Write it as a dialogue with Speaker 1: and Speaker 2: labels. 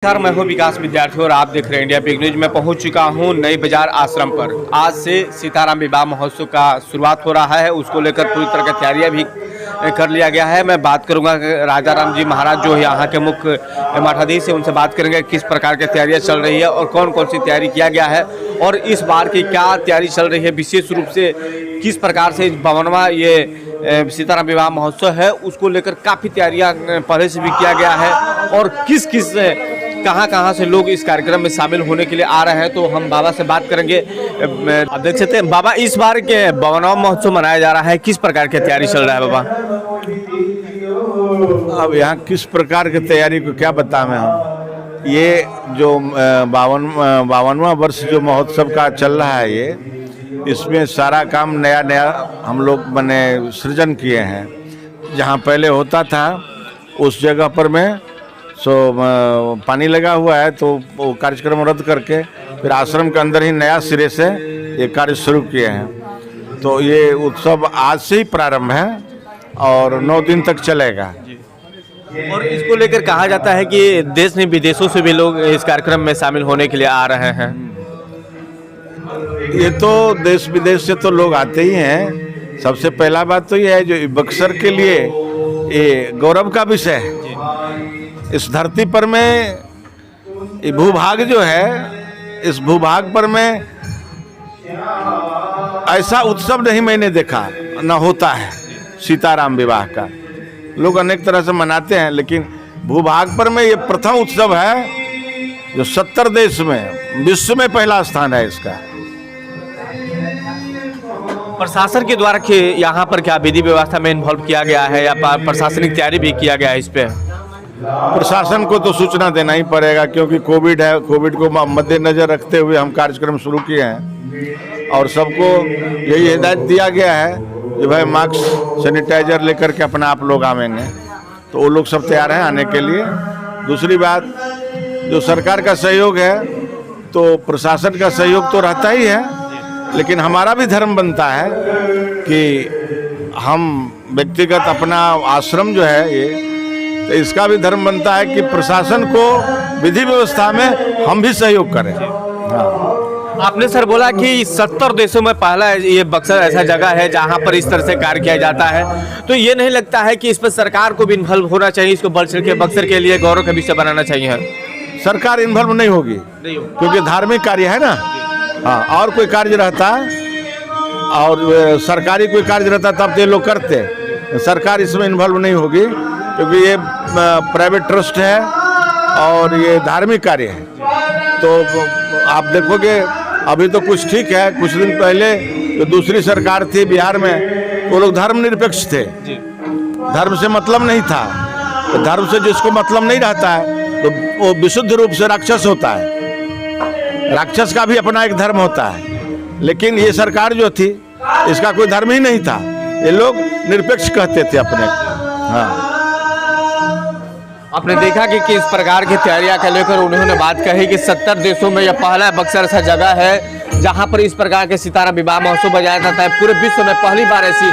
Speaker 1: नमस्कार, मैं हूं विकास विद्यार्थी और आप देख रहे हैं इंडिया बिग न्यूज। मैं पहुंच चुका हूं नई बाजार आश्रम पर। आज से सीताराम विवाह महोत्सव का शुरुआत हो रहा है, उसको लेकर पूरी तरह की तैयारियां भी कर लिया गया है। मैं बात करूंगा राजा राम जी महाराज जो यहाँ के मुख्य मठाधीश है, उनसे बात करेंगे किस प्रकार की तैयारियाँ चल रही है और कौन कौन सी तैयारी किया गया है और इस बार की क्या तैयारी चल रही है। विशेष रूप से किस प्रकार से 52वां ये सीताराम विवाह महोत्सव है, उसको लेकर काफ़ी तैयारियाँ पहले से भी किया गया है और किस किस कहाँ से लोग इस कार्यक्रम में शामिल होने के लिए आ रहे हैं, तो हम बाबा से बात करेंगे। आप देख सकते हैं बाबा, इस बार के 52वां महोत्सव मनाया जा रहा है, किस प्रकार की तैयारी चल रहा है बाबा?
Speaker 2: अब यहाँ किस प्रकार की तैयारी को क्या बताएं हम। ये जो 52वां वर्ष जो महोत्सव का चल रहा है, ये इसमें सारा काम नया नया हम लोग मैंने सृजन किए हैं। जहाँ पहले होता था उस जगह पर में पानी लगा हुआ है, तो वो कार्यक्रम रद्द करके फिर आश्रम के अंदर ही नया सिरे से ये कार्य शुरू किए हैं। तो ये उत्सव आज से ही प्रारंभ है और 9 दिन तक चलेगा।
Speaker 1: और इसको लेकर कहा जाता है कि देश में विदेशों से भी लोग इस कार्यक्रम में शामिल होने के लिए आ रहे हैं।
Speaker 2: ये तो देश विदेश से तो लोग आते ही हैं। सबसे पहला बात तो ये है, जो बक्सर के लिए ये गौरव का विषय है। इस धरती पर में ये भूभाग जो है, इस भूभाग पर में ऐसा उत्सव नहीं मैंने देखा, न होता है सीताराम विवाह का। लोग अनेक तरह से मनाते हैं, लेकिन भूभाग पर में ये प्रथम उत्सव है जो 70 देश में, विश्व में पहला स्थान है इसका।
Speaker 1: प्रशासन के द्वारा यहाँ पर क्या विधि व्यवस्था में इन्वॉल्व किया गया है या प्रशासनिक तैयारी भी किया गया है इस पे?
Speaker 2: प्रशासन को तो सूचना देना ही पड़ेगा, क्योंकि कोविड है। कोविड को मद्देनजर रखते हुए हम कार्यक्रम शुरू किए हैं और सबको यही हिदायत दिया गया है कि भाई मास्क सैनिटाइजर लेकर के अपना आप लोग आवेंगे, तो वो लोग सब तैयार हैं आने के लिए। दूसरी बात, जो सरकार का सहयोग है, तो प्रशासन का सहयोग तो रहता ही है, लेकिन हमारा भी धर्म बनता है कि हम व्यक्तिगत अपना आश्रम जो है ये, तो इसका भी धर्म बनता है कि प्रशासन को विधि व्यवस्था में हम भी सहयोग करें। हाँ।
Speaker 1: आपने सर बोला कि 70 देशों में पहला ये बक्सर ऐसा जगह है जहां पर इस तरह से कार्य किया जाता है, तो ये नहीं लगता है कि इस पर सरकार को भी इन्वॉल्व होना चाहिए, इसको बढ़ चढ़ के बक्सर के लिए गौरव का विषय बनाना चाहिए?
Speaker 2: सरकार इन्वॉल्व नहीं होगी, क्योंकि धार्मिक कार्य है ना। हाँ, और कोई कार्य रहता और सरकारी कोई कार्य रहता तब तो ये लोग करते। सरकार इसमें इन्वॉल्व नहीं होगी, क्योंकि ये प्राइवेट ट्रस्ट है और ये धार्मिक कार्य है। तो आप देखोगे अभी तो कुछ ठीक है, कुछ दिन पहले जो दूसरी सरकार थी बिहार में, वो लोग धर्मनिरपेक्ष थे, धर्म से मतलब नहीं था। तो धर्म से जिसको मतलब नहीं रहता है तो वो विशुद्ध रूप से राक्षस होता है। राक्षस का भी अपना एक धर्म होता है, लेकिन ये सरकार जो थी इसका कोई धर्म ही नहीं था, ये लोग निरपेक्ष कहते थे अपने। हाँ,
Speaker 1: आपने देखा कि किस प्रकार की तैयारियां कर लेकर उन्होंने बात कही कि 70 देशों में यह पहला बक्सर ऐसा जगह है जहां पर इस प्रकार के सीताराम विवाह महोत्सव बजाया जाता है। पूरे विश्व में पहली बार ऐसी